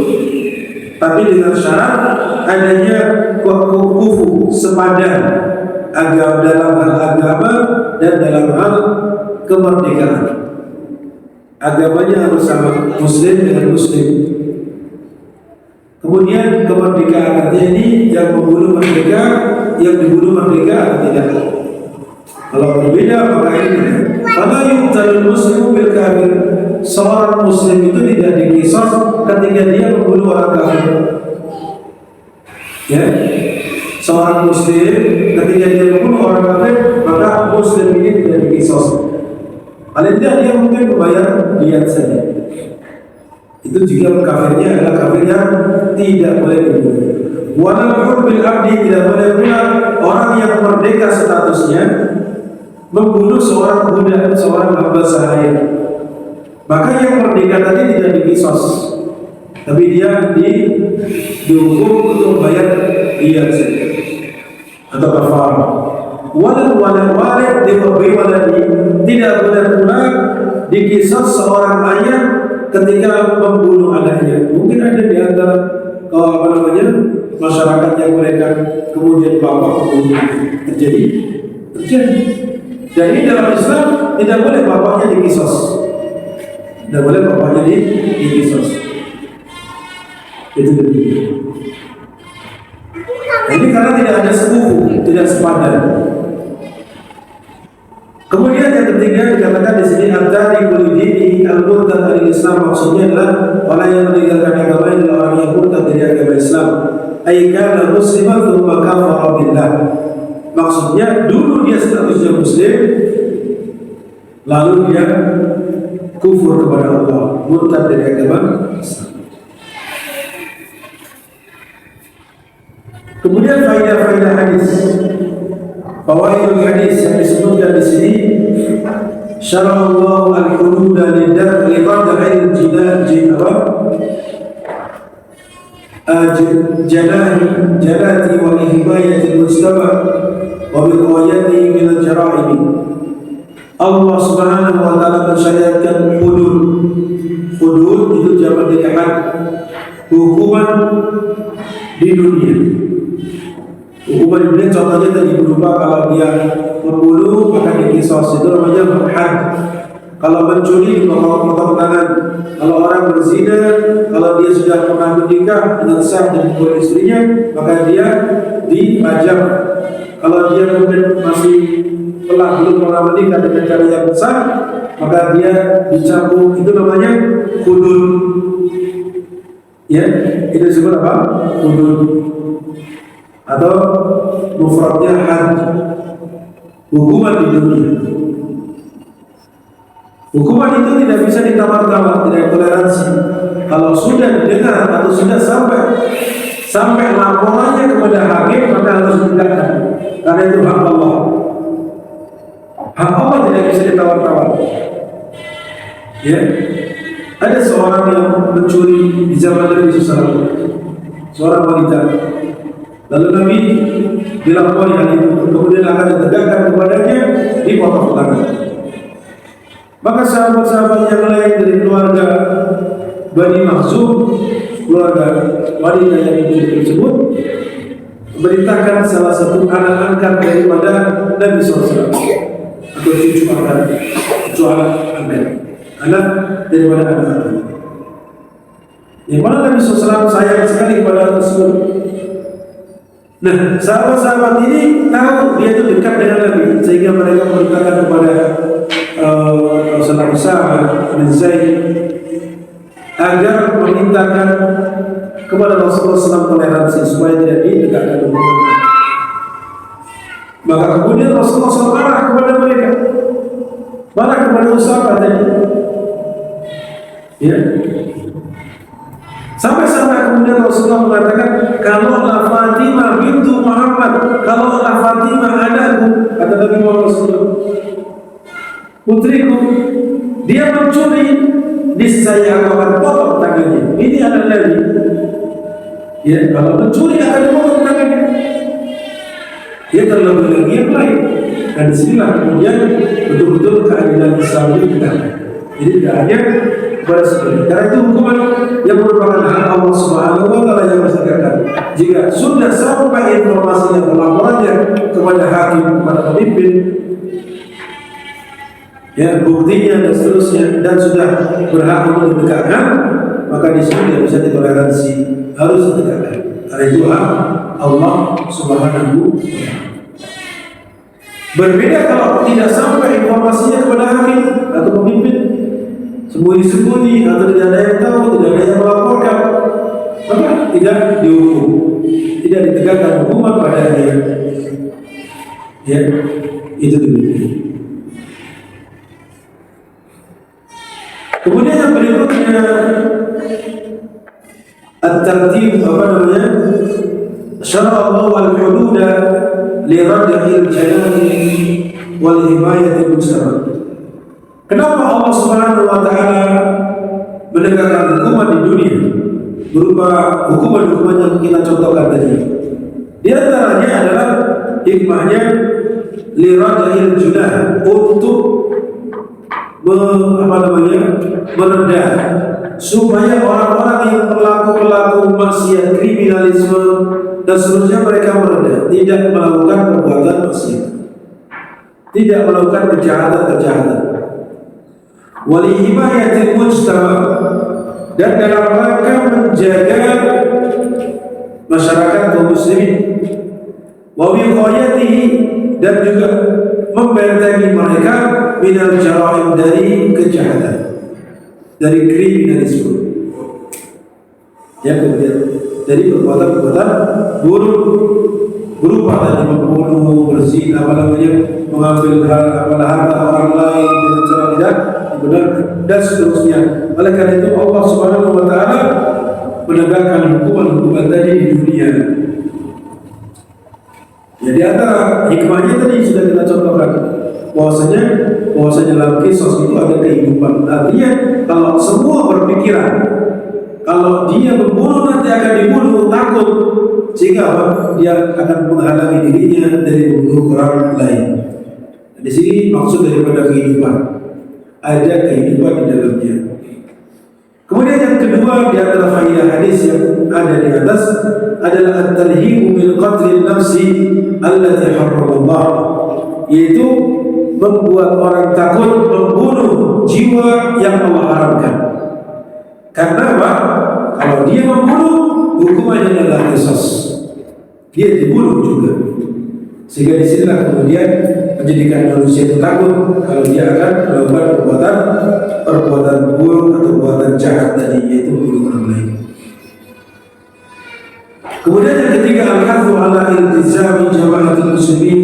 S1: tapi dengan syarat adanya kufu sepadan agama dalam hal agama dan dalam hal kemerdekaan. Agamanya harus sama, muslim dengan muslim. Kemudian kemerdekaan artinya ini yang membunuh merdeka, yang dibunuh merdeka atau tidak. Kalau berbeda maka ini karena yuqtalul muslimu bil kafir. Seorang muslim itu tidak dikisos ketika dia membunuh orang kafir. Ya, seorang muslim ketika dia membunuh orang kafir, maka muslim ini tidak dikisos. Paling tidak dia mungkin membayar diyat saja. Itu juga kafirnya adalah kafir yang tidak boleh dibunuh. Walal hurbil abdi, tidak boleh pula orang yang merdeka statusnya membunuh seorang budak, seorang hamba sahaya. Maka yang merdeka tadi tidak dikisos, tapi dia dihukum untuk membayar diyat saja atau kafarah. Walal walad diwabi waladi, tidak boleh pula dikisos seorang ayah ketika membunuh anaknya. Mungkin ada di antara masyarakat yang mereka kemudian bapak membunuh, terjadi. Jadi dalam Islam tidak boleh bapaknya dikisos. Tidak boleh bapaknya dikisos. Itu demikian. Ini karena tidak ada sepupu, tidak sepadan. Kemudian yang ketiga dikatakan di sini antara kulidini al-murtad dari Islam, maksudnya adalah orang yang meninggalkan agama ini adalah orang yang murtad dari agama Islam. Ayyana musliman thumma kafara billah. Maksudnya dulu dia statusnya muslim, lalu dia kufur kepada Allah, murtad dari agama Islam. Kemudian faedah-faedah hadis. Fawaidul hadis yang disebutkan di sini, syara'allahu al-hudud lidar liqad'il jalati wa himayati al-mujtama wa biqayati min al-jara'im. Allah Subhanahu wa taala mensyariatkan hudud. Hudud itu jamak dari had, hukuman di dunia. Hukuman di dunia contohnya tadi berupa kalau dia membunuh akan dikisos, itu namanya had. Kalau mencuri dipotong tangan. Kalau orang berzina, kalau dia sudah pernah menikah dengan sah dan membuat istrinya, maka dia dipajak. Kalau dia kemudian masih belum pernah menikah dengan cara yang sah, maka dia dicambuk. Itu namanya hudud. Ya, itu disebut apa? Hudud. Atau mufradnya had, hukuman di dunia. Hukuman itu tidak bisa ditawar-tawar, tidak toleransi. Kalau sudah didengar atau sudah sampai laporannya kepada hakim, maka harus ditegakkan. Karena itu hak Allah. Hak Allah tidak bisa ditawar-tawar. Ya, ada seorang yang mencuri di zaman Nabi SAW, seorang wanita. Lalu Nabi dilapori hal itu, kemudian akan ditegakkan kepadanya, dipotong tangan. Maka sahabat-sahabat yang lain dari keluarga Bani Makhzum, keluarga wanita yang mencuri tersebut, memberitakan salah satu anak angkat daripada Nabi SAW, atau cucu anak daripada anak. Yang mana Nabi SAW sayang sekali kepada anak tersebut. Nah, sahabat-sahabat ini tahu dia itu dekat dengan Nabi, sehingga mereka memberitakan kepada Rasulullah Usama bin Zaid agar memintakan kepada Rasulullah SAW toleransi supaya tidak ditegakkan hukuman. Maka kemudian Rasulullah SAW marah kepada mereka, marah kepada Usama tadi. Ya. Sampai-sampai kemudian Rasulullah mengatakan, kalaulah Fatimah bintu Muhammad, kalaulah Fatimah anakku, kata Nabi Muhammad SAW, putriku, dia mencuri, niscaya aku akan potong tangannya. Ini anak Nabi. Ya, kalau mencuri akan potong tangannya. Dia terlebih lagi yang lain. Dan disinilah kemudian betul-betul keadilan Islam itu ditegakkan. Jadi tidak hanya kepada seperti. Karena itu hukuman yang merupakan hak Allah Subhanahu wa taala yang menegakkan. Jika sudah sampai informasi yang laporannya kepada hakim, kepada pemimpin, ya buktinya dan seterusnya, dan sudah berhak untuk ditegakkan, maka di sini tidak bisa ditoleransi, harus ditegakkan. Karena itu hak Allah Subhanahu wa taala. Berbeda kalau tidak sampai informasinya kepada hakim atau pemimpin, sembunyi-sembunyi atau tidak ada yang tahu, tidak ada yang melaporkan, maka tidak dihukum, tidak ditegakkan hukuman padanya. Ya, itu demikian. Kemudian yang berikutnya at-tartib, apa namanya? Syara'allahu al-hudud li rad'il jalali wal himayati mujtama. Kenapa Allah Subhanahu wa taala menegakkan hukuman di dunia berupa hukuman-hukuman yang kita contohkan tadi? Di antaranya adalah hikmahnya li rad'il junah, untuk meredah supaya orang-orang yang pelaku-pelaku maksiat, kriminalisme dan seterusnya, mereka meredah, tidak melakukan perbuatan maksiat, tidak melakukan kejahatan-kejahatan. Wali himayatil mujtama, dan dalam rangka menjaga masyarakat kaum muslimin, dan juga membentengi mereka minal jaraim, dari kejahatan, dari kriminalisme. Ya, kemudian dari perbuatan-perbuatan buruk berupa tadi membunuh, berzina, mengambil harta orang lain dengan cara tidak dibenarkan dan seterusnya. Oleh karena itu Allah Subhanahu wa taala menegakkan hukuman tadi di dunia. Ya, di antara hikmahnya tadi sudah kita contohkan bahwasanya dalam kisos itu ada kehidupan. Artinya kalau semua berpikiran kalau dia membunuh nanti akan dibunuh, takut, sehingga dia akan menghalangi dirinya dari membunuh orang lain. Di sini maksud daripada kehidupan, ada kehidupan di dalamnya. Kemudian yang kedua di antara faedah hadis yang ada di atas adalah at-tarhibu min qatl nafsi allati harramallah, yaitu membuat orang takut membunuh jiwa yang Allah haramkan. Karena apa? Kalau dia membunuh, hukumannya adalah qisas. Dia dibunuh juga. Sehingga disinilah kemudian menjadikan manusia itu takut kalau dia akan melakukan perbuatan buruk atau perbuatan jahat tadi, yaitu membunuh orang lain. Kemudian yang ketiga, al-hathu ala iltizami jama'atul muslimin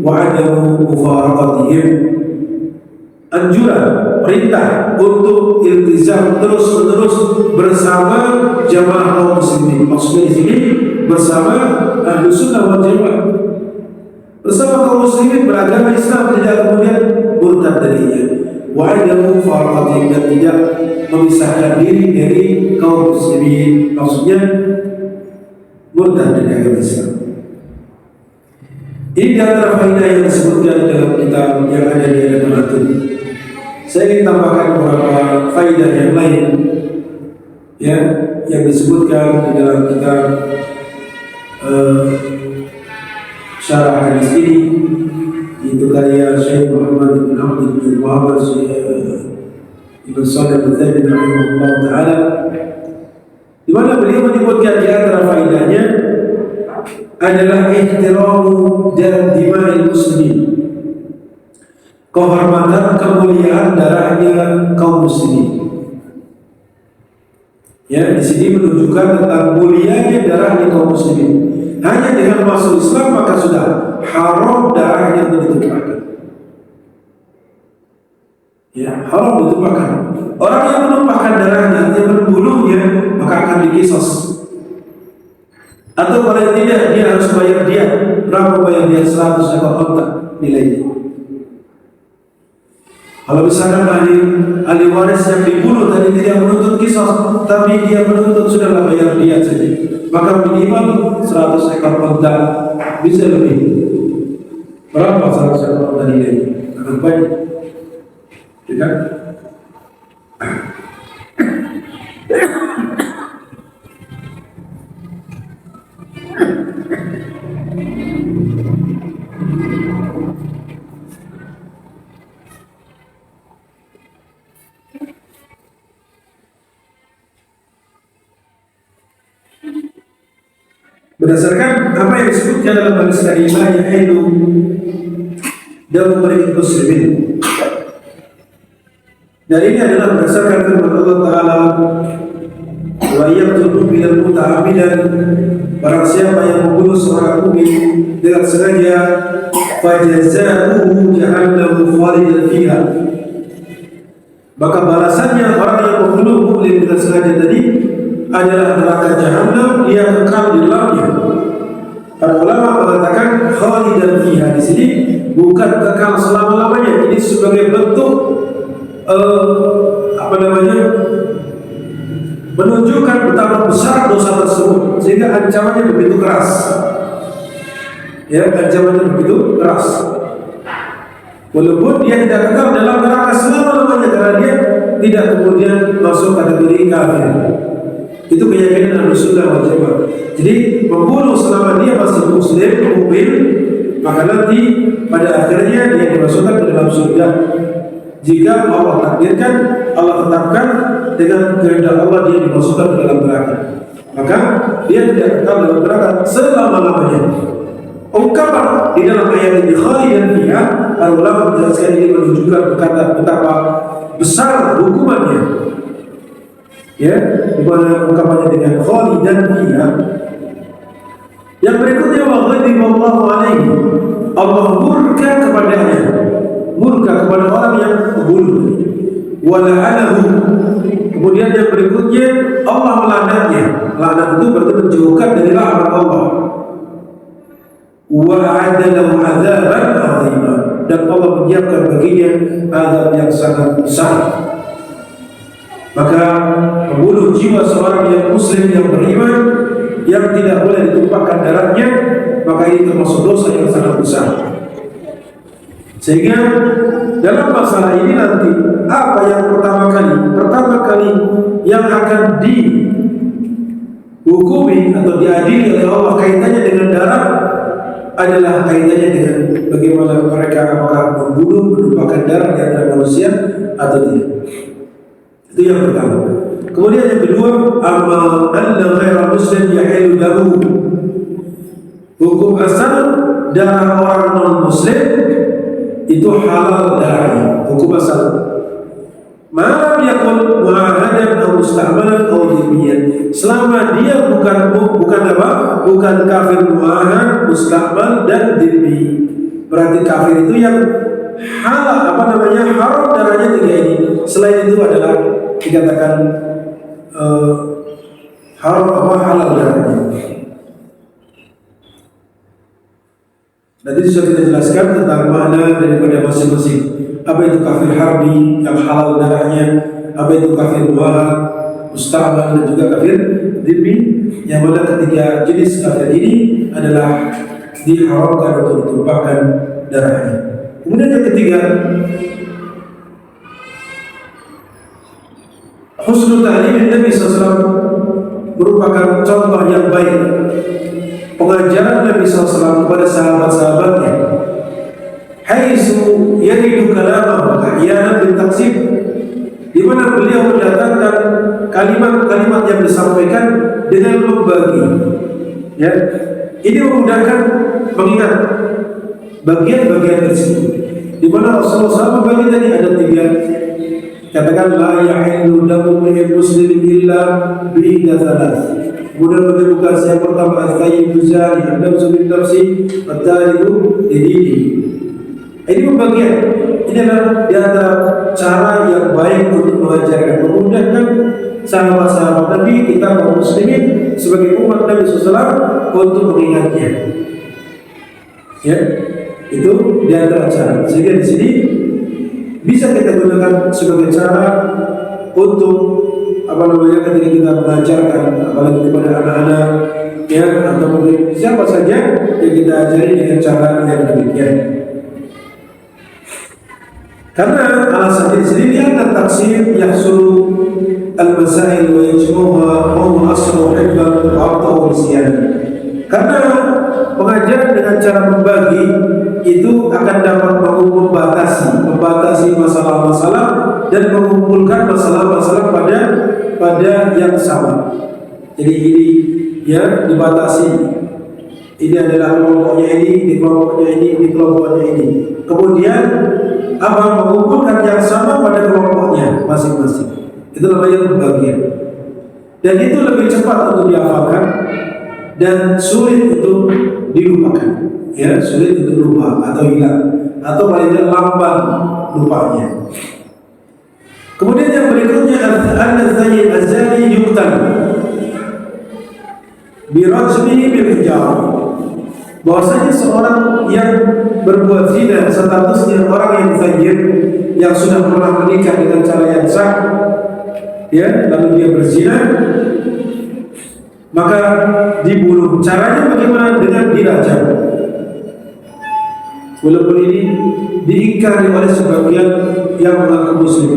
S1: wa adamu mufaraqatihim. Anjuran, perintah untuk iltizam terus-menerus bersama jamaah kaum muslimin. Maksudnya di sini bersama Ahlus Sunnah wal Jamaah. Bersama kaum muslimin beragama Islam, tidak kemudian murtad darinya. Wa adamu mufaraqatihim, dan tidak memisahkan diri dari kaum muslimin. Maksudnya murtad dari agama Islam. Ini antara faedah yang disebutkan dalam kitab yang ada di hadapan antum. Saya ingin tambahkan beberapa faedah yang lain, ya, yang disebutkan di dalam kitab syarah hadis ini, itu karya Syekh Muhammad bin Abdul Wahhab Ibn Shalih Al-Utsaimin rahimahullah taala, di mana beliau menyebutkan di antara faedahnya adalah ihtiramu dan dima'il muslimin, kehormatan, kemuliaan darahnya kaum muslimin. Ya, di sini menunjukkan tentang mulianya darahnya kaum muslimin. Hanya dengan masuk Islam maka sudah haram darahnya untuk ditumpahkan. Ya, haram ditumpahkan. Orang yang menumpahkan darahnya, yang membunuhnya, maka akan dikisos. Atau kalau tidak, dia harus bayar dia. Berapa bayar dia? 100 ekor unta nilainya. Kalau misalkan ahli waris yang dibunuh tadi tidak menuntut kisos, tapi dia menuntut sudahlah bayar dia saja, maka minimal 100 ekor unta, bisa lebih. Berapa 100 ekor unta nilainya? Akan banyak, tidak? Berdasarkan apa yang disebutkan dalam hadis karimah, yaitu dalam beri muslimin. Dan ini adalah berdasarkan firman Allah Taala, wa yaqtulu bil muta'ammidan, barang siapa yang membunuh seorang mukmin dengan sengaja, fajazaa'uhu jahannam khalidan fiha, maka balasannya orang yang membunuh mukmin dengan sengaja tadi adalah neraka jahanam, dia kekal di dalamnya. Para ulama mengatakan khalidan fiha di sini bukan kekal selama-lamanya. Ini sebagai bentuk menunjukkan betapa besar dosa tersebut, sehingga ancamannya begitu keras. Ya, ancamannya begitu keras. Walaupun dia tidak kekal dalam neraka selama-lamanya karena dia tidak kemudian masuk kategori kafir. Itu keyakinan Ahlus Sunnah wal Jamaah. Jadi membunuh selama dia masih muslim, mukmin, maka nanti pada akhirnya dia dimasukkan ke dalam surga. Jika Allah takdirkan, Allah tetapkan dengan kehendak Allah, dia dimasukkan ke dalam neraka, maka dia tidak kekal dalam neraka selama-lamanya. ungkapan di dalam ayat ini khalidan fiha, para ulama menjelaskan ini menunjukkan betapa besar hukumannya. Ya, di mana ungkapannya dengan khalidan fiha. Yang berikutnya wa ghadiballahu alaihi, Allah murka kepadanya, murka kepada orang yang membunuh. Wa la'anahu, kemudian yang berikutnya Allah melaknatnya. Laknat itu berarti menjauhkan dari rahmat Allah. Wa a'adda lahu 'adzaban 'azima, dan Allah menyiapkan baginya azab yang sangat besar. Maka membunuh jiwa seorang yang muslim yang beriman yang tidak boleh ditumpahkan darahnya, maka ini termasuk dosa yang sangat besar. Sehingga dalam masalah ini nanti apa yang pertama kali yang akan dihukumi atau diadili oleh Allah kaitannya dengan darah adalah kaitannya dengan bagaimana mereka apakah membunuh, menumpahkan darah di antara manusia atau tidak. Itu yang pertama. Kemudian yang kedua, amma anna ghairal muslim yahilu lahu, hukum asal darah orang non muslim itu halal darahnya, hukum asal. Malam yakun mu'ahadan atau musta'malan atau dhimmiyan, selama dia bukan kafir mu'ahad, musta'mal dan dhimmi. Berarti kafir itu yang halal haram darahnya tiga ini. Selain itu adalah dikatakan halal darahnya. Nanti sudah kita jelaskan tentang makna daripada masing-masing. Apa itu kafir harbi yang halal darahnya, apa itu kafir mu'ahad, musta'mal dan juga kafir dhimmi, yang mana ketiga jenis kafir ini adalah diharamkan untuk ditumpahkan darahnya. Kemudian yang ketiga, husnul ta'lim Nabi SAW merupakan contoh yang baik pengajaran Nabi SAW kepada sahabat-sahabatnya. Haitsu yaridu kalamahu ahyanan bil taqsim, di mana beliau mendatangkan kalimat-kalimat yang disampaikan dengan membagi. Ya, ini memudahkan mengingat bagian-bagian tersebut. Di mana Rasulullah SAW membagi tadi ada tiga. Katakan la yahillu damu muslim illa bi thalath. Kemudian menyebutkan yang pertama al-thayyib zani, an-nafsu bin nafsi, at-tariku lidini. Ini pembagian. Ini adalah di antara cara yang baik untuk mengajarkan, memudahkan sahabat-sahabat Nabi, kita kaum muslimin sebagai umat Nabi SAW untuk mengingatnya. Ya, itu di antara cara. Sehingga di sini bisa kita gunakan sebagai cara untuk ketika kita mengajarkan, apalagi kepada anak-anak, ya, atau mungkin siapa saja yang kita ajari dengan cara yang demikian. Karena alasan di sini yang taksir yahsulu al-masail wa yajmuha wa asru hibban wa isyan. Karena pengajaran dengan cara membagi itu akan dapat membatasi masalah-masalah dan mengumpulkan masalah-masalah pada yang sama. Jadi ini ya dibatasi. Ini adalah kelompoknya ini, di kelompoknya ini, di kelompoknya ini. Kemudian mengumpulkan yang sama pada kelompoknya masing-masing. Itu namanya pembagian. Dan itu lebih cepat untuk dihafalkan dan sulit untuk dilupakan. Ya, sulit untuk lupa atau hilang, atau paling tidak lamban lupanya. Kemudian yang berikutnya an-zani az-zani yuqtal bi rajmi bil hijarah. Bahwasanya seorang yang berbuat zina statusnya orang yang zanyir, yang sudah pernah menikah dengan cara yang sah, ya, lalu dia berzina, maka dibunuh. Caranya bagaimana? Dengan dirajam. Walaupun ini diingkari oleh sebagian yang mengaku muslim,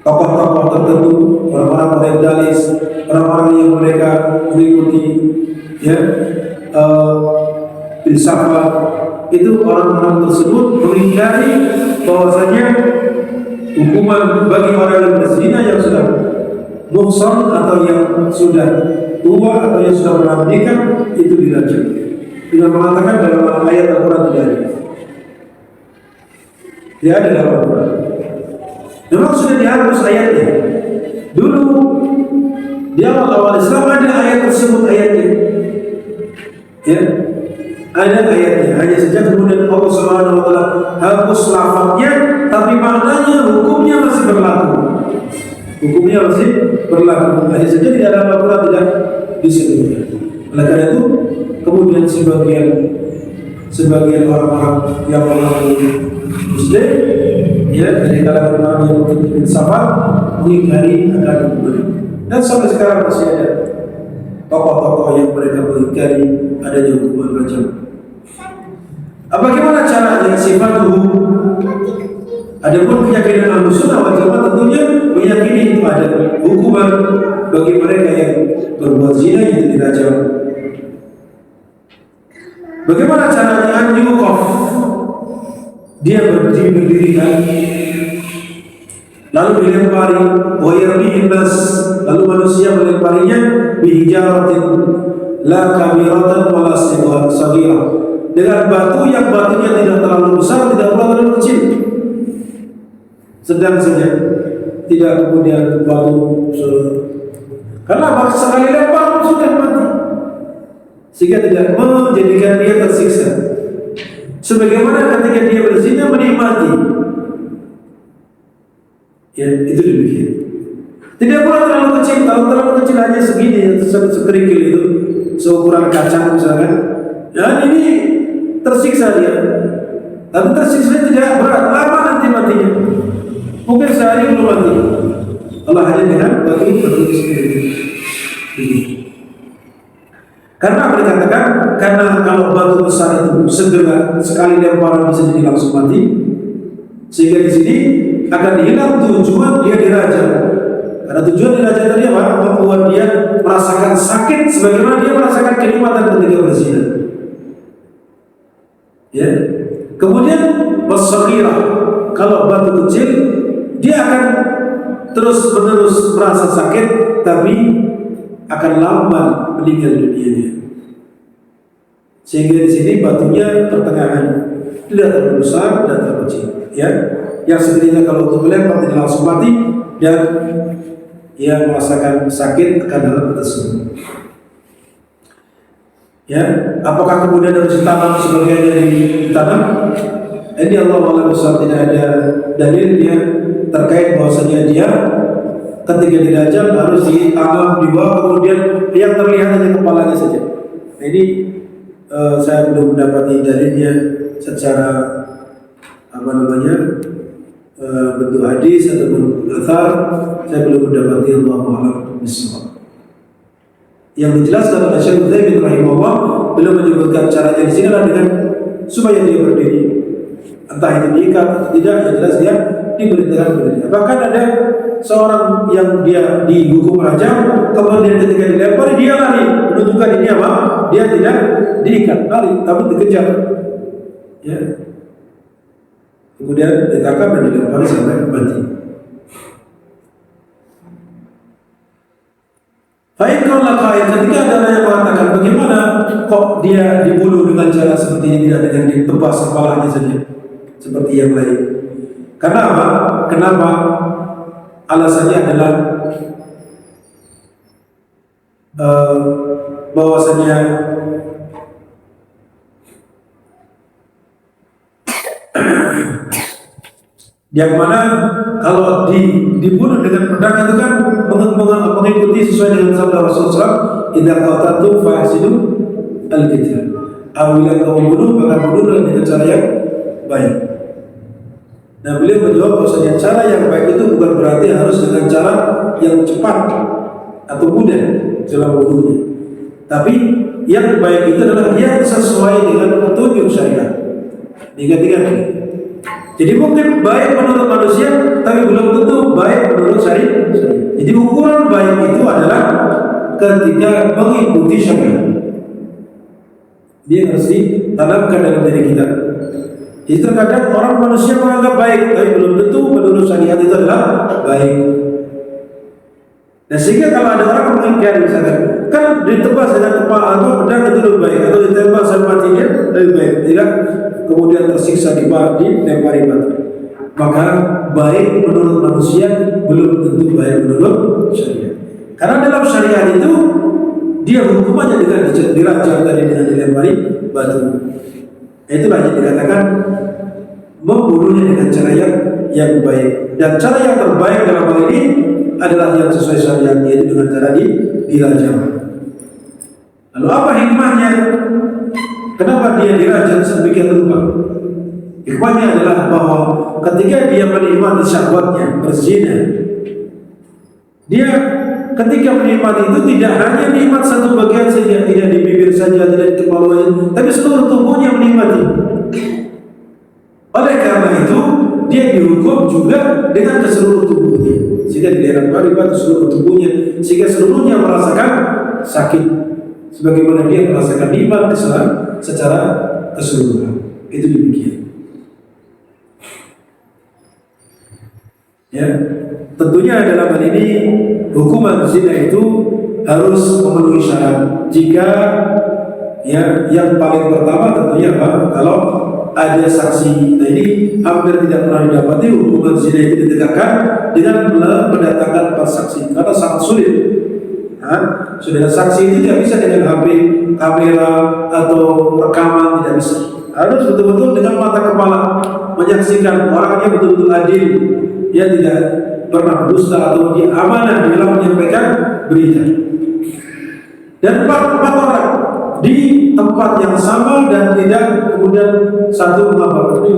S1: tokoh-tokoh tertentu, orang-orang radikalis, orang-orang yang mereka mengikuti, ya, filsafat, itu orang-orang tersebut mengingkari bahwasanya hukuman bagi orang yang berzina yang sudah muhsan atau yang sudah tua atau yang sudah pernah menikah itu dirajam. dengan mengatakan dalam ayat Al-Quran tidak ada. Tidak ada dalam Al-Quran. Memang sudah dihapus ayatnya. Dulu di awal Islam ada ayat tersebut ayatnya. Ya, ada ayatnya. Hanya saja kemudian Allah Subhanahu wa taala hapus lafaznya, tapi maknanya, hukumnya masih berlaku. Hukumnya masih berlaku. Hanya saja di dalam Al-Quran tidak disebutkan. Oleh karena itu, kemudian sebagian orang-orang yang mengaku Muslim, ya, dari kalangan orang yang mungkin safar, mengingkari akan hukum. Dan sampai sekarang masih ada tokoh-tokoh yang mereka mengingkari adanya hukuman rajam. Bagaimana caranya sifatuhu? Adapun keyakinan Ahlussunnah wal Jamaah tentunya meyakini itu ada hukuman bagi mereka yang berbuat zina yang dirajam. Bagaimana caranya? Yuqaf, dia berdiri-berdirikan, lalu dilempari, wa yarmihin nas, lalu manusia melemparinya bihijaratin la kabiratan wala saghirah, dengan batu yang batunya tidak terlalu besar, tidak terlalu kecil, sedang saja, tidak kemudian batu karena sekali lempar sudah mati, sehingga tidak menjadikan dia tersiksa. Sebagaimana ketika dia berzina menikmati, ya itu demikian. Tidak pula terlalu kecil. Kalau terlalu kecil hanya segini, sekerikil itu, seukuran kacang misalkan, ya ini tersiksa dia. Tapi tersiksa tidak berat, lama nanti matinya. Mungkin sehari belum mati. Allah hanya dengan batu sendiri. Karena mereka katakan, karena kalau batu besar itu segera sekali lemparan bisa jadi langsung mati, sehingga di sini akan hilang tujuan dia dirajam. Karena tujuan dirajam tadi apa? Membuat dia merasakan sakit sebagaimana dia merasakan kenikmatan ketika berzina. Ya. Kemudian wasaghirah, kalau batu kecil dia akan terus-menerus merasa sakit, tapi akan lamban meninggal dunianya. Sehingga di sini batunya pertengahan, tidak terlalu besar dan terlalu kecil. Ya, yang sekiranya kalau untuk melempar tidak langsung mati dan ia merasakan sakit akan hal tersebut. Ya, apakah kemudian harus ditanam sebagainya ditanam? Ini Allah SWT tidak ada dalilnya terkait bahwasanya dia ketika dirajam harus ditanam di bawah, kemudian yang terlihat hanya kepalanya saja. Nah, ini saya belum mendapati dalilnya secara bentuk hadis ataupun athar. Saya belum mendapati, Allahu a'lam bishawab. Yang dijelaskan oleh Syekh Utsaimin rahimahullah, beliau menyebutkan caranya di sini adalah dengan supaya dia berdiri, entah itu diikat atau tidak, yang jelas dia diperintahkan berdiri. Bahkan ada seorang yang dia dihukum rajam, kemudian ketika dilempar dia lari, menunjukkan ini apa? Dia tidak diikat, lari, tapi dikejar. Ya. Kemudian ditangkap dan dilempar sampai mati. Baik, kalau ketika ada yang mengatakan bagaimana kok dia dibunuh dengan cara seperti ini, tidak dengan ditebas kepalanya saja seperti yang lain. Karena apa? Kenapa? Alasannya adalah bahwasanya yang mana kalau dibunuh dengan pedang itu kan mengikuti sesuai dengan sabda Rasulullah, idza qataltum fahsinu al-qitl. Apabila kamu bunuh, maka bunuh dengan cara yang baik. Nah, beliau menjawab bahwasanya cara yang baik itu bukan berarti harus dengan cara yang cepat atau mudah dalam bunuhnya. Tapi yang baik itu adalah yang sesuai dengan petunjuk syariat. Diganti-ganti. Jadi mungkin baik menurut manusia, tapi belum tentu baik menurut syariat. Jadi ukuran baik itu adalah ketika mengikuti syariat. Dia harus ditanamkan dalam diri kita. Jadi terkadang orang manusia menganggap baik, tapi belum tentu menurut syariat itu adalah baik. Nah, sehingga kalau ada orang mengingkari misalkan, kan ditebas dengan pedang itu lebih baik, atau ditembak sampai matinya lebih baik, tidak kemudian tersiksa dilempari batu. Maka baik menurut manusia belum tentu baik menurut syariat. Karena dalam syariat itu dia hukumannya dengan dirajam tadi dengan dilempari batu. Itulah yang dikatakan membunuhnya dengan cara yang baik. Dan cara yang terbaik dalam hal ini adalah yang sesuai syariat, yaitu dengan cara dirajam. Lalu apa hikmahnya? Kenapa dia dirajam sedemikian rupa? Hikmahnya adalah bahwa ketika dia menikmati syahwatnya berzina, dia ketika menikmati itu tidak hanya nikmat satu bagian saja, tidak di bibir saja, tidak di kepala, tapi seluruh tubuhnya menikmati. Oleh karena itu dia dihukum juga dengan seluruh tubuhnya, sehingga dilempari batu seluruh tubuhnya, sehingga seluruhnya merasakan sakit, sebagaimana dia merasakan nikmat secara keseluruhan. Itu demikian. Ya, tentunya dalam hal ini hukuman zina itu harus memenuhi syarat. Jika ya yang paling pertama tentunya apa? Kalau ada saksi. Nah, ini hampir tidak pernah didapati hukuman zina itu ditegakkan dengan mendatangkan 4 saksi, karena sangat sulit. Sudah saksi itu tidak bisa dengan HP, kamera atau rekaman, tidak bisa. Harus betul-betul dengan mata kepala menyaksikan orangnya betul-betul adil. Dia tidak pernah berdusta atau dia amanah dalam menyampaikan berita. Dan 4 orang di tempat yang sama dan tidak kemudian satu mengabarkan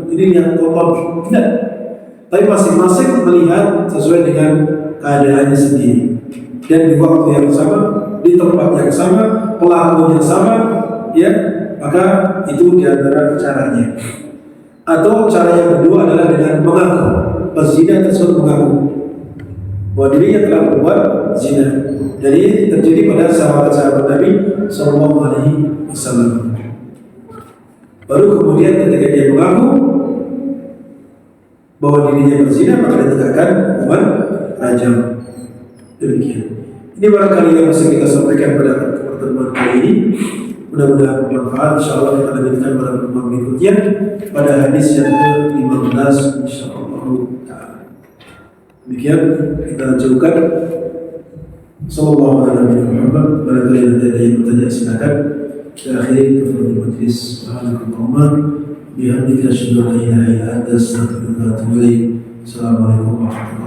S1: ini yang tonton, tidak. Tapi masing-masing melihat sesuai dengan keadaannya sendiri. Dan di waktu yang sama, di tempat yang sama, pelaku yang sama, ya, maka itu diantara caranya. Atau cara yang kedua adalah dengan mengaku. Pezina tersebut mengaku bahwa dirinya telah berbuat zina. Jadi terjadi pada sahabat-sahabat Nabi Sallallahu Alaihi Wasallam. Baru kemudian ketika dia mengaku bahwa dirinya berzina, maka ditegakkan hukuman rajam. Demikian. Ini barangkali yang bisa kita sampaikan pada pertemuan kali ini. Mudah-mudahan bermanfaat. InsyaAllah kita lanjutkan pada pertemuan berikutnya pada hadis yang ke-15 InsyaAllah ta'ala. Demikian kita lanjutkan. Sallallahu alaihi Muhammad. Barangkali nanti ada yang bertanya silakan. Kita akhiri kafaratul majlis. Subhanakallahumma bihamdika asyhadu an la ilaha illa anta astaghfiruka wa atubu ilaik. Assalamualaikum warahmatullahi wabarakatuh.